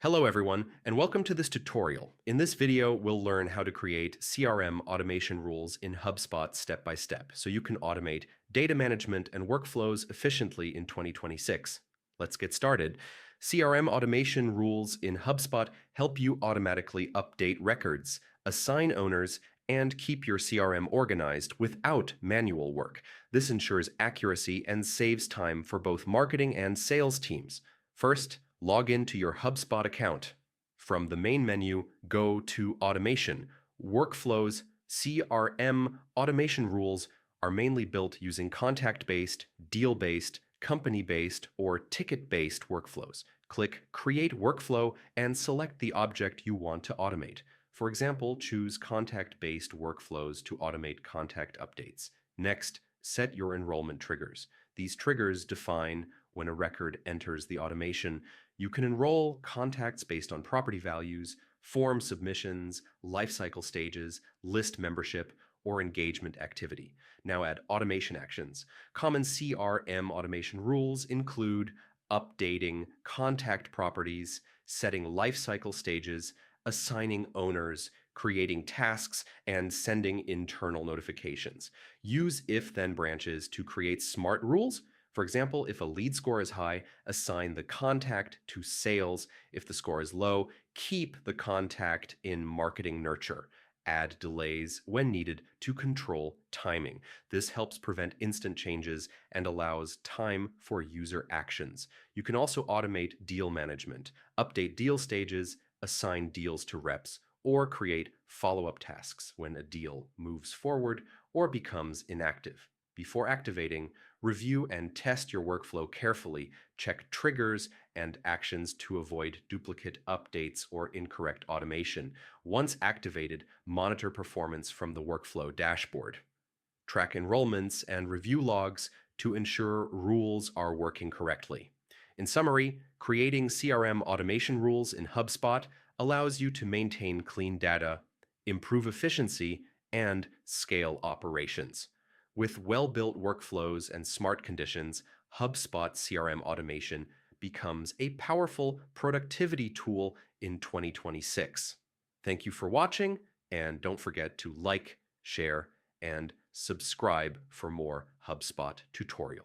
Hello everyone, and welcome to this tutorial. In this video, we'll learn how to create CRM automation rules in HubSpot step by step, so you can automate data management and workflows efficiently in 2026. Let's get started. CRM automation rules in HubSpot help you automatically update records, assign owners, and keep your CRM organized without manual work. This ensures accuracy and saves time for both marketing and sales teams. First, log into your HubSpot account. From the main menu, go to Automation. Workflows, CRM automation rules are mainly built using contact-based, deal-based, company-based, or ticket-based workflows. Click Create Workflow and select the object you want to automate. For example, choose contact-based workflows to automate contact updates. Next, set your enrollment triggers. These triggers define when a record enters the automation. You can enroll contacts based on property values, form submissions, lifecycle stages, list membership, or engagement activity. Now add automation actions. Common CRM automation rules include updating contact properties, setting lifecycle stages, assigning owners, creating tasks, and sending internal notifications. Use if-then branches to create smart rules. For example, if a lead score is high, assign the contact to sales. If the score is low, keep the contact in marketing nurture. Add delays when needed to control timing. This helps prevent instant changes and allows time for user actions. You can also automate deal management, update deal stages, assign deals to reps, or create follow-up tasks when a deal moves forward or becomes inactive. Before activating, review and test your workflow carefully. Check triggers and actions to avoid duplicate updates or incorrect automation. Once activated, monitor performance from the workflow dashboard. Track enrollments and review logs to ensure rules are working correctly. In summary, creating CRM automation rules in HubSpot allows you to maintain clean data, improve efficiency, and scale operations. With well-built workflows and smart conditions, HubSpot CRM automation becomes a powerful productivity tool in 2026. Thank you for watching, and don't forget to like, share, and subscribe for more HubSpot tutorials.